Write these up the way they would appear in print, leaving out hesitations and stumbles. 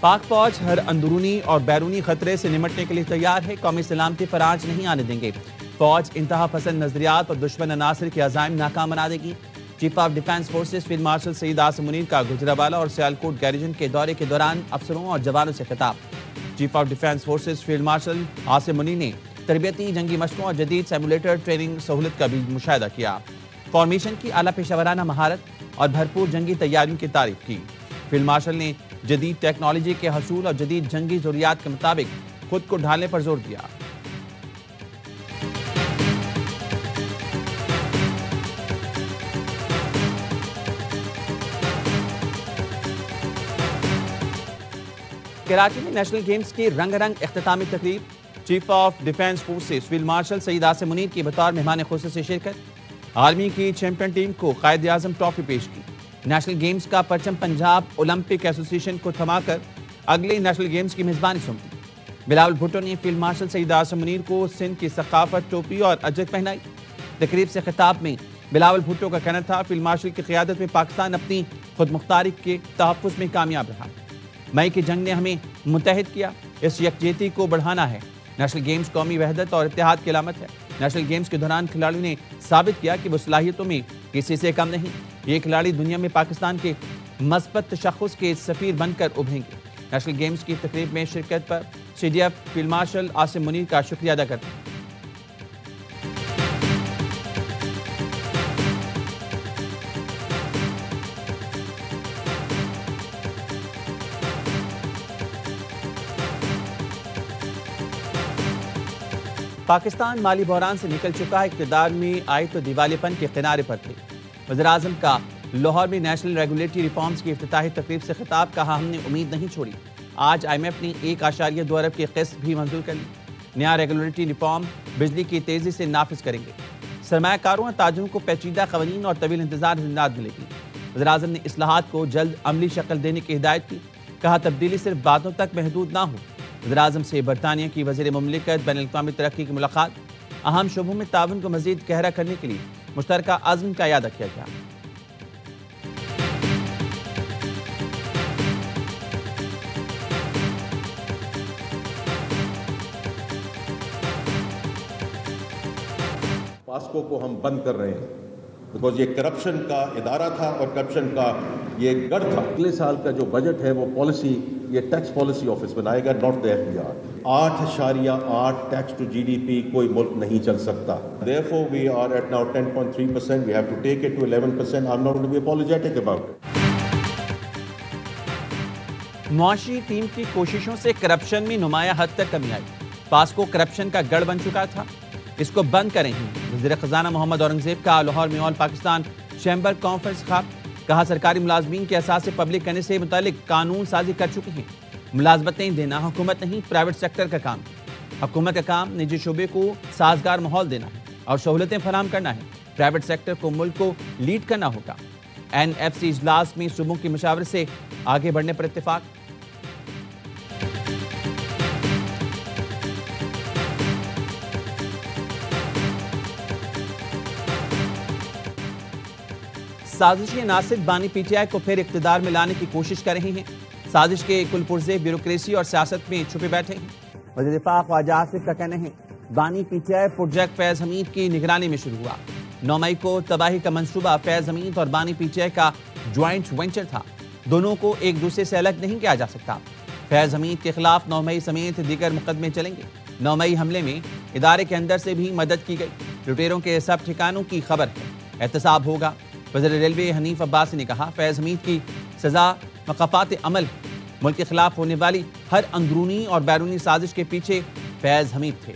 पाक फौज हर अंदरूनी और बैरूनी खतरे से निमटने के लिए तैयार है। कौमी सलामती पर आंच नहीं आने देंगे। फौज इंतहा पसंद नजरियात और दुश्मन अनासर के अज़ाइम नाकाम बना देगी। Chief of defence forces field marshal Syed Asim Munir का गुजरावाला और सियालकोट गैरिजन के दौरे के दौरान अफसरों और जवानों से खिताब। Chief of defence forces field martial Asim Munir ने तरबियती जंगी मशकों और जदीद सिमुलेटर ट्रेनिंग सहूलत का भी मुशाहिदा किया। फॉर्मेशन की आला पेशावराना महारत और भरपूर जंगी तैयारियों की तारीफ की। फील्ड मार्शल ने जदीद टेक्नोलॉजी के हसूल और जदीद जंगी जरूरियात के मुताबिक खुद को ढालने पर जोर दिया। कराची में नेशनल गेम्स की रंगारंग इख्तितामी तकरीब। Chief of defence forces field marshal Syed Asim Munir की बतौर मेहमान खुसूसी शिरकत। आर्मी की चैंपियन टीम को कायद आजम ट्रॉफी पेश की। नेशनल गेम्स का परचम पंजाब ओलंपिक एसोसिएशन को थमाकर अगले नेशनल गेम्स की मेजबानी सौंपी। बिलावल भुट्टो ने फील्ड मार्शल सईद आसिम मुनीर को सिंध की सकाफत टोपी और अजक पहनाई। तकरीब से खिताब में बिलावल भुट्टो का कहना था, फील्ड मार्शल की क़ियादत में पाकिस्तान अपनी खुद मुख्तारी के तहफ़्फ़ुज़ में कामयाब रहा। मई की जंग ने हमें मुत्तहिद किया। इस यकजहती को बढ़ाना है। नेशनल गेम्स कौमी वहदत और इत्तेहाद की अलामत है। नेशनल गेम्स के दौरान खिलाड़ियों ने साबित किया कि वो सलाहियतों में किसी से कम नहीं। ये खिलाड़ी दुनिया में पाकिस्तान के मस्बत तशख़्ख़ुस के सफ़ीर बनकर उभरेंगे। नेशनल गेम्स की तकरीब में शिरकत पर CDF field marshal Asim Munir का शुक्रिया अदा करते हैं। पाकिस्तान माली बहरान से निकल चुका है। इक़्तिदार में आए तो दिवालियपन के किनारे पर थे। वज़ीर-ए-आज़म का लाहौर में नेशनल रेगुलेटरी रिफॉर्म्स की इफ्तिताही तकरीब से खिताब। कहा, हमने उम्मीद नहीं छोड़ी। आज IMF ने 1.2 अरब की किस्त भी मंजूर कर ली। नया रेगुलेटरी रिफॉर्म बिजली की तेजी से नाफिज करेंगे। सरमायाकारों और ताजरों को पेचीदा क़वानीन और तवील इंतजार निजात मिलेगी। वज़ीर-ए-आज़म ने इस्लाहात को जल्द अमली शक्ल देने की हिदायत की। कहा, तब्दीली सिर्फ बातों तक महदूद ना हो। वज़ीर-ए-आज़म से बरतानिया की वज़ीर मुमलिकत बैनुल-अक़वामी तरक्की की मुलाकात। अहम शोबों में ताउन को मज़ीद गहरा करने के लिए मुश्तरका अज़्म का याद किया गया। पास्को को हम बंद कर रहे हैं बिकॉज ये करप्शन का इदारा था और करप्शन का ये गढ़ था। अगले साल का जो बजट है वो पॉलिसी ये टैक्स पॉलिसी ऑफिस बनाएगा, not the FBR। 8.8 tax to GDP कोई मुल्क नहीं चल सकता। Therefore we are at now 10.3%. We have to take it to 11%. I'm not going to be apologetic about it. मुआशी टीम की कोशिशों से करप्शन में नुमाया हद तक कमी आई। पास्को करप्शन का गढ़ बन चुका था, इसको बंद करें। वज़ीर ख़ज़ाना मोहम्मद औरंगज़ेब का लाहौर में ऑल पाकिस्तान चैम्बर कॉन्फ्रेंस ख़ाब। कहा, सरकारी मुलाजमीन के असासे पब्लिक करने से मुतालिक कानून साजी कर चुके हैं। मुलाजमतें देना हुकूमत नहीं, प्राइवेट सेक्टर का काम है। हुकूमत का काम निजी शोबे को साजगार माहौल देना है और सहूलतें फराहम करना है। प्राइवेट सेक्टर को मुल्क को लीड करना होगा। NFC इजलास में सूबों की मशावरत से आगे बढ़ने पर इत्तेफाक। साजिशी नासिर बानी PTI को फिर इख्तिदार में लाने की कोशिश कर रहे हैं। साजिश के कुल पुर्जे ब्यूरोक्रेसी और सियासत में छुपे बैठे हैं। वज़ीर दिफा ख्वाजा आसिफ का कहना है, बानी PTI प्रोजेक्ट फैज़ हमीद की निगरानी में शुरू हुआ। 9 मई को तबाही का मंसूबा फैज़ हमीद और बानी PTI का ज्वाइंट वेंचर था। दोनों को एक दूसरे से अलग नहीं किया जा सकता। फैज़ हमीद के खिलाफ 9 मई समेत दीगर मुकदमे चलेंगे। 9 मई हमले में इदारे के अंदर से भी मदद की गई। लुटेरों के सब ठिकानों की खबर है, एहतसाब होगा। वज़ीर रेलवे हनीफ अब्बासी ने कहा, फैज़ हमीद की सजा मकाफात अमल। मुल्क के खिलाफ होने वाली हर अंदरूनी और बैरूनी साजिश के पीछे फैज़ हमीद थे।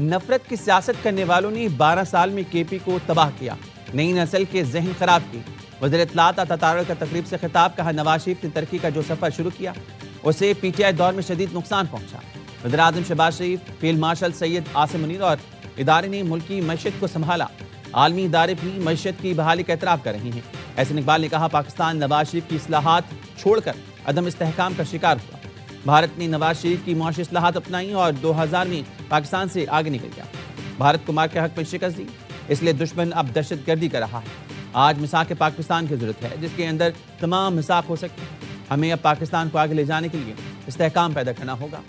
नफरत की सियासत करने वालों ने 12 साल में KP को तबाह किया, नई नस्ल के जहन खराब की। वज़ीर इत्तलात अता का तकरीब से खिताब। कहा, नवाज शरीफ ने तरक्की का जो सफ़र शुरू किया उसे PTI दौर में शदीद नुकसान पहुंचा। वज़ीर-ए-आज़म शहबाज शरीफ, फील्ड मार्शल सैयद आसिम मुनीर और इदारे ने मुल्क की मईशत को संभाला। आलमी इदारे भी मईशत की बहाली का एतराफ़ कर रहे हैं। एहसन इकबाल ने कहा, पाकिस्तान नवाज शरीफ की इस्लाहात छोड़कर अदम इस्तेहकाम का शिकार हुआ। भारत ने नवाज शरीफ की मुआशी इस्लाहात अपनाई और 2000 में पाकिस्तान से आगे निकल गया। भारत को मार के हक में शिकस्त दी, इसलिए दुश्मन अब दहशतगर्दी कर रहा है। आज मिसाक पाकिस्तान की जरूरत है जिसके अंदर तमाम मिसाक हो सकते हैं। हमें अब पाकिस्तान को आगे ले जाने के लिए इस्तेहकाम पैदा करना होगा।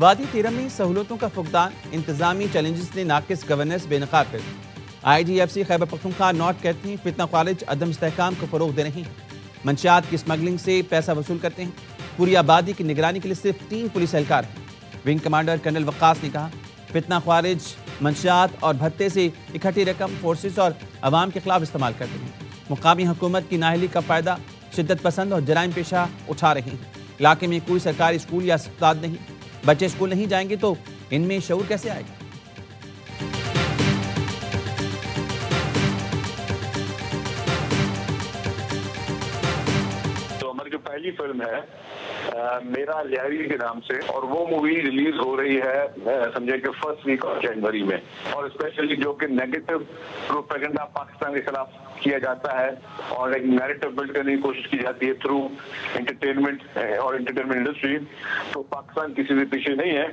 वादी तीरम में सहूलतों का फुकदान, इंतजामी चैलेंजेस ने नाकिस गवर्नेंस बेनकाब कर दी। IGFC खैबर पख्तूनख्वा नॉट कहते हैं फितना खारिज अदम इस्तेहकाम को फरोग दे रहे हैं, मंशियात की स्मगलिंग से पैसा वसूल करते हैं। पूरी आबादी की निगरानी के लिए सिर्फ 3 पुलिस एहलकार हैं। विंग कमांडर कर्नल वक्कास ने कहा फितना खारिज मंशियात और भत्ते से इकट्ठी रकम फोर्सेस और अवाम के खिलाफ इस्तेमाल करते हैं। मुकामी हुकूमत की नाअहली का फ़ायदा शिद्दत पसंद और जराइम पेशा उठा रहे हैं। इलाके में कोई सरकारी स्कूल या अस्पताल नहीं, बच्चे स्कूल नहीं जाएंगे तो इनमें शऊर कैसे आएगा। तो हमारी जो पहली फिल्म है मेरा लियारी के नाम से, और वो मूवी रिलीज हो रही है समझे कि फर्स्ट वीक ऑफ जनवरी में, और स्पेशली जो कि नेगेटिव प्रोपेगेंडा पाकिस्तान के खिलाफ किया जाता है और एक नैरेटिव बिल्ड करने की कोशिश की जाती है थ्रू एंटरटेनमेंट और एंटरटेनमेंट इंडस्ट्री, तो पाकिस्तान किसी से पीछे नहीं है।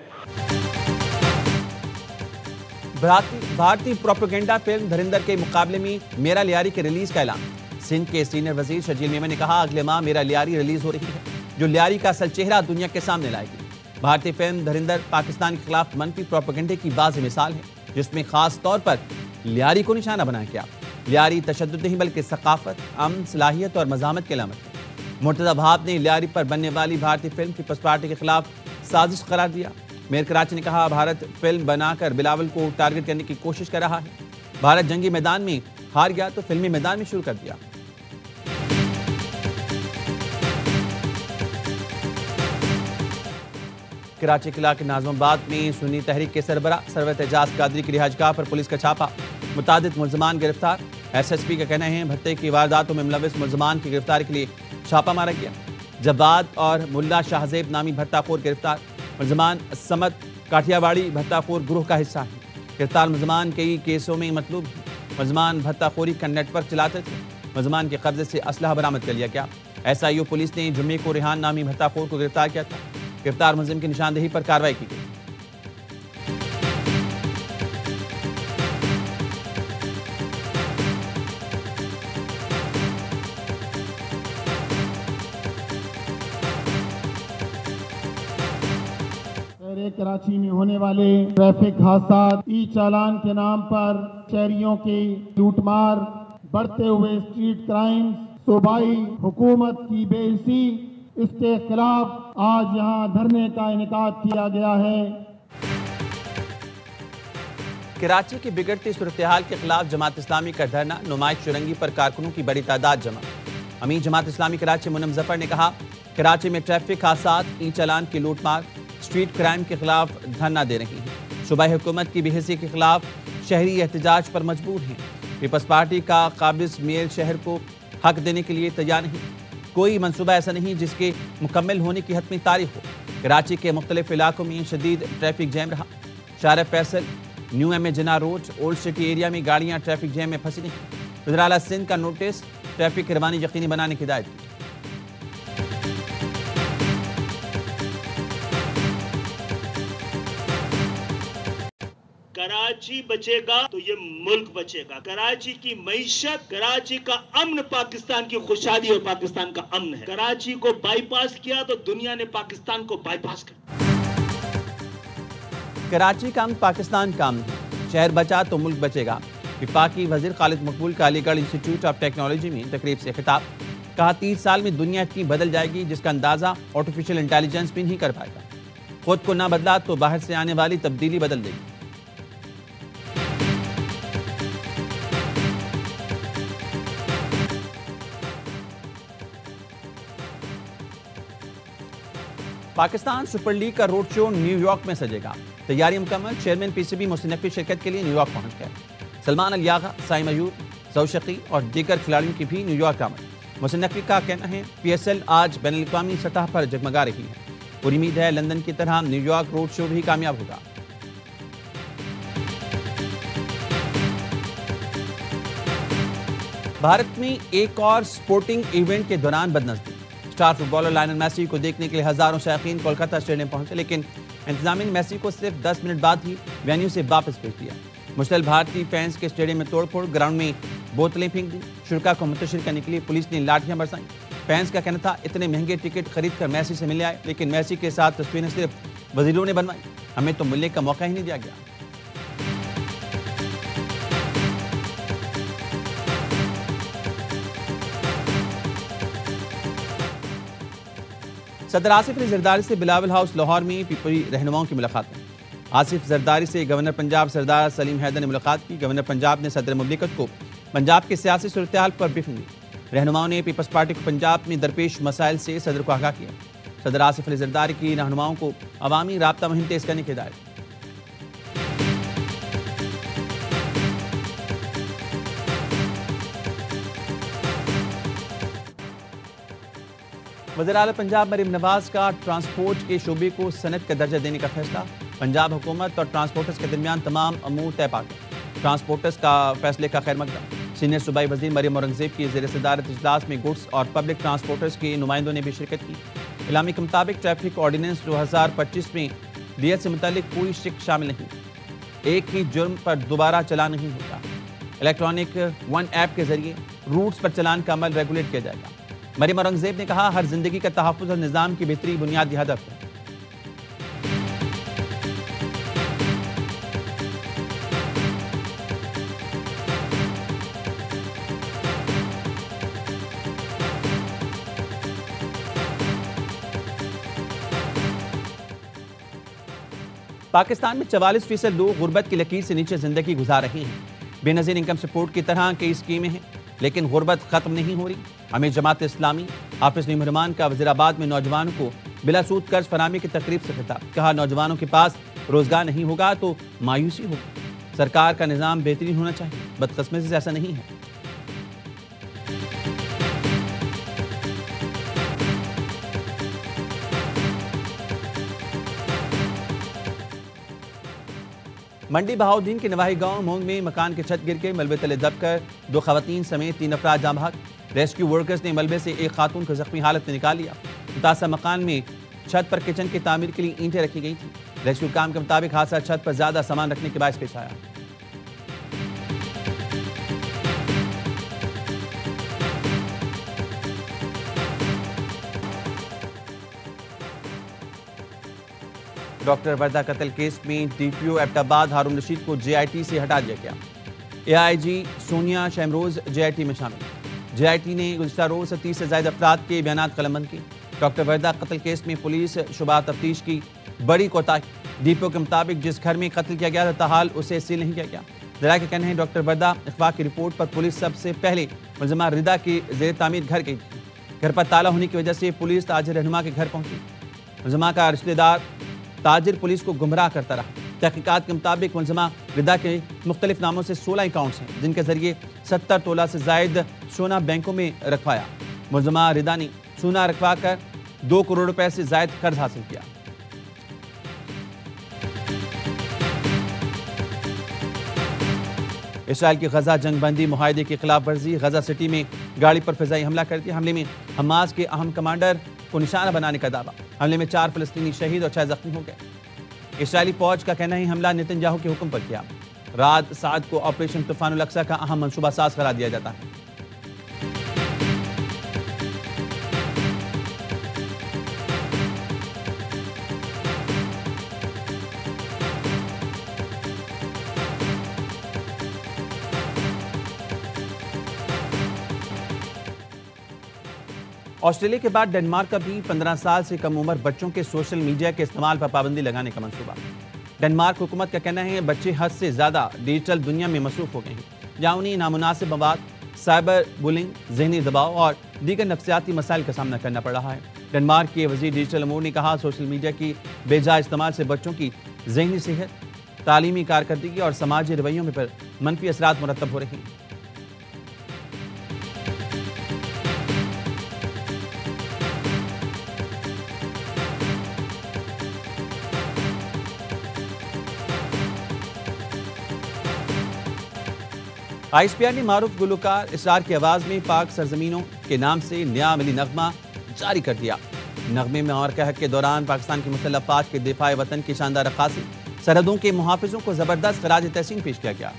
भारतीय प्रोपेगेंडा फिल्म धुरंधर के मुकाबले में मेरा लियारी के रिलीज का ऐलान। सिंध के सीनियर वजीर शजील मेमन ने कहा अगले माह मेरा लियारी रिलीज हो रही है, जो लियारी का असल चेहरा दुनिया के सामने लाएगी। भारतीय फिल्म धुरंधर पाकिस्तान के खिलाफ मनफी प्रोपेगेंडे की वाज़ेह मिसाल है, जिसमें खास तौर पर लियारी को निशाना बनाया गया। लियारी तशद्दुद नहीं बल्कि सकाफत, अमन, सलाहियत और मज़ामत की अलामत है। मुर्तज़ा वहाब ने लियारी पर बनने वाली भारतीय फिल्म पीपल्स पार्टी के खिलाफ साजिश करार दिया। मेयर कराची ने कहा भारत फिल्म बनाकर बिलावल को टारगेट करने की कोशिश कर रहा है। भारत जंगी मैदान में हार गया तो फिल्मी मैदान में शुरू कर दिया। कराची के इलाके नाज़िमाबाद में सुन्नी तहरीक के सरबरा सरवत एजाज कादरी की रिहाजगाह पर पुलिस का छापा, मुतादिद मुल्ज़मान गिरफ्तार। SSP का कहना है भत्ते की वारदातों में मुलविस मुल्ज़मान की गिरफ्तारी के लिए छापा मारा गया। जवाद और मुल्ला शाहजेब नामी भत्ताखोर गिरफ्तार। मुल्ज़मान समत काठियावाड़ी भत्ताखोर ग्रुह का हिस्सा है। गिरफ्तार मुल्ज़मान कई केसों में मतलूब हैं। मुल्ज़मान भत्ताखोरी का नेटवर्क चलाते थे। मुल्ज़मान के कब्जे से असलहा बरामद कर लिया गया। SIO पुलिस ने जुम्मे को रेहान नामी भत्ताखोर को गिरफ्तार किया था। गिरफ्तार मुलजिम की निशानदेही पर कार्रवाई की गई। कराची में होने वाले ट्रैफिक हादसा, ई चालान के नाम पर शहरियों की लूटमार, बढ़ते हुए स्ट्रीट क्राइम, सूबाई हुकूमत की बेइज्जती, इसके खिलाफ आज यहाँ धरने का इनेकाद किया गया है। कराची की बिगड़ती सूरत-ए-हाल के खिलाफ जमात इस्लामी का धरना, नुमाइश चुरंगी पर कारकुनों की बड़ी तादाद जमा। अमीर जमात इस्लामी कराची मुनम जफर ने कहा कराची में ट्रैफिक हादसा, ई चालान की लूटमार, स्ट्रीट क्राइम के खिलाफ धरना दे रही हैं। सूबाई हुकूमत की बेहिसी के खिलाफ शहरी एहतजाज पर मजबूर हैं। पीपल्स पार्टी का काबिज मेयर शहर को हक देने के लिए तैयार नहीं। कोई मंसूबा ऐसा नहीं जिसके मुकम्मल होने की हतमी तारीख हो। कराची के मुख्तलिफ इलाकों में शदीद ट्रैफिक जैम रहा। शार फैसल, न्यू MA जिना रोड, ओल्ड सिटी एरिया में गाड़ियां ट्रैफिक जैम में फंसी नहीं। वज़ीर आला सिंध का नोटिस, ट्रैफिक की रवानी यकीनी बनाने की हिदायत की। कराची बचेगा तो ये मुल्क बचेगा। कराची की मईशत, कराची का अमन पाकिस्तान की खुशहाली और पाकिस्तान का अमन है। कराची को बाईपास किया तो दुनिया ने पाकिस्तान को बाईपास कर। कराची का अमन पाकिस्तान का अमन है। शहर बचा तो मुल्क बचेगा। विफाकी वजीर खालिद मकबूल का अलीगढ़ इंस्टीट्यूट ऑफ टेक्नोलॉजी में तकरीब से खिताब। कहा 30 साल में दुनिया इतनी बदल जाएगी जिसका अंदाजा आर्टिफिशियल इंटेलिजेंस भी नहीं कर पाएगा। खुद को ना बदला तो बाहर से आने वाली तब्दीली बदल देगी। पाकिस्तान सुपर लीग का रोड शो न्यूयॉर्क में सजेगा। तैयारी मुकम्मल। चेयरमैन PCB मोहसिन नकवी शिरकत के लिए न्यूयॉर्क पहुंच गए। सलमान अल यागा, साइम अयूब, ज़ौशकी और दीगर खिलाड़ियों की भी न्यूयॉर्क आमद। मोहसिन नकवी का कहना है PSL आज बैनुल-अक़वामी सतह पर जगमगा रही है। और उम्मीद है लंदन की तरह न्यूयॉर्क रोड शो भी कामयाब होगा। भारत में एक और स्पोर्टिंग इवेंट के दौरान बदनसीबी। स्टार फुटबॉलर लायनल मेसी को देखने के लिए हजारों शायकीन कोलकाता स्टेडियम पहुंचे, लेकिन इंतजामिया ने मेसी को सिर्फ 10 मिनट बाद ही वेन्यू से वापस भेज दिया। मुश्तल भारतीय फैंस के स्टेडियम में तोड़फोड़, ग्राउंड में बोतलें फेंक दी। शुरा को मुंतशिर करने के लिए पुलिस ने लाठियां बरसाई। फैंस का कहना था इतने महंगे टिकट खरीद कर मेसी से मिलने आए, लेकिन मेसी के साथ तस्वीरें सिर्फ वजीरों ने बनवाई, हमें तो मिलने का मौका ही नहीं दिया गया। सदर आसिफ अली जरदारी से बिलावल हाउस लाहौर में पीपली रहनुमाओं की मुलाकात में आसिफ जरदारी से गवर्नर पंजाब सरदार सलीम हैदर ने मुलाकात की। गवर्नर पंजाब ने सदर मुमलिकत को पंजाब की सियासी सूरत-ए-हाल पर ब्रीफिंग दी। रहनुमाओं ने पीपल्स पार्टी को पंजाब में दरपेश मसाइल से सदर को आगाह किया। सदर आसिफ अली जरदारी की रहनुमाओं को अवामी राब्ता मुहिम तेज करने की हिदायत। वज़ीर-ए-आला पंजाब मरीम नवाज का ट्रांसपोर्ट के शोबे को सनत का दर्जा देने का फैसला। पंजाब हुकूमत और ट्रांसपोर्टर्स के दरमियान तमाम अमूर तय पा गए। ट्रांसपोर्टर्स का फैसले का खैर मकदम। सीनियर सूबाई वज़ीर मरीम औरंगज़ेब की ज़ेर सदारत इजलास में गुड्स और पब्लिक ट्रांसपोर्टर्स के नुमाइंदों ने भी शिरकत की। इलामी के मुताबिक ट्रैफिक ऑर्डिनेंस 2025 में दियत से मुतालिक कोई शिक शामिल नहीं। एक ही जुर्म पर दोबारा चलान नहीं होगा। इलेक्ट्रॉनिक वन ऐप के जरिए रूट्स पर चलान का अमल रेगुलेट किया जाएगा। मरीम औरंगज़ेब ने कहा, हर जिंदगी का तहफ़्फ़ुज़ और निज़ाम की बेहतरी बुनियादी हदफ है। पाकिस्तान में 44% लोग गुर्बत की लकीर से नीचे जिंदगी गुजार रहे हैं। बेनज़ीर इनकम सपोर्ट की तरह कई स्कीमें हैं, लेकिन गुर्बत खत्म नहीं हो रही। अमीर जमात इस्लामी हाफिज नईम रहमान का वज़ीराबाद में नौजवानों को बिला सूद कर्ज फराहमी की तकरीब से खिताब। कहा, नौजवानों के पास रोजगार नहीं होगा तो मायूसी होगी। सरकार का निज़ाम बेहतरीन होना चाहिए, बदकिस्मती से ऐसा नहीं है। मंडी बहाउद्दीन के नवाही गांव मोंग में मकान की छत गिर के मलबे तले दबकर 2 खवातीन समेत 3 अफराद जाँ बहक। रेस्क्यू वर्कर्स ने मलबे से एक खातून को जख्मी हालत में निकाल लिया। मुतासा मकान में छत पर किचन की तामीर के लिए ईंटें रखी गई थी। रेस्क्यू काम के मुताबिक हादसा छत पर ज्यादा सामान रखने के बायस पेश आया। डॉक्टर वर्दा कत्ल केस में डीपीओ एबटाबाद हारून रशीद को जेआईटी से हटा दिया गया। एआईजी सोनिया शहमरोज जेआईटी में शामिल। जेआईटी ने गुज़िश्ता रोज 30 से ज़ायद अफराद के बयान कलमबंद किए। डॉक्टर वर्दा कत्ल केस में पुलिस शुबा तफ्तीश की बड़ी कोताही। डीपीओ के मुताबिक जिस घर में कत्ल किया गया था ताहाल उसे सील नहीं किया गया। ज़राए का कहना है डॉक्टर वर्दा अखबार की रिपोर्ट पर पुलिस सबसे पहले मुलज़मा रिदा की ज़ेर तामीर घर गई थी। घर पर ताला होने की वजह से पुलिस ताजिर रहनुमा के घर पहुंची। मुलज़मा का रिश्तेदार ताजिर पुलिस को गुमराह करता रहा। तहकीकात के मुताबिक मुलज़मा रिदा के मुख्तलिफ नामों से 16 अकाउंट्स हैं, जिनके जरिए 70 तोला से जायद सोना बैंकों में रखवाया। मुलज़मा रिदा ने सोना रखवा कर 2 करोड़ रुपए से जायद कर्ज हासिल किया। इसराइल की गजा जंगबंदी मुआहदे की खिलाफ वर्जी। गजा सिटी में गाड़ी पर फिजाई हमला कर दिया। हमले में हमास के अहम कमांडर को निशाना बनाने का दावा। हमले में 4 फलस्तीनी शहीद और 6 जख्मी हो गए। इसराइली फौज का कहना है हमला नेतन्याहू के हुक्म पर किया। रात साद को ऑपरेशन तूफानुल अक्सा का अहम मंसूबा साज करार दिया जाता है। ऑस्ट्रेलिया के बाद डेनमार्क का भी 15 साल से कम उम्र बच्चों के सोशल मीडिया के इस्तेमाल पर पाबंदी लगाने का मंसूबा। डेनमार्क हुकूमत का कहना है बच्चे हद से ज़्यादा डिजिटल दुनिया में मसरूफ हो गए हैं, जहाँ उन्हें नामुनासिब मवाद, साइबर बुलिंग, जहनी दबाव और दीगर नफ्सियाती मसाइल का सामना करना पड़ रहा है। डेनमार्क के वज़ीर डिजिटल अमूर ने कहा, सोशल मीडिया की बेजा इस्तेमाल से बच्चों की जहनी सेहत, तालीमी कारकर्दगी और समाजी रवैयों में पर मनफी असरात मुरतब हो रहे हैं। ISPR ने मारूफ गुलकार इसरार की आवाज में पाक सरजमीनों के नाम से नया मिली नगमा जारी कर दिया। नगमे में और कहक के दौरान पाकिस्तान की मुसल्लह अफवाज के दिफा वतन की शानदार अक्कासी, सरहदों के मुहाफिजों को जबरदस्त खराज तहसीन पेश किया गया।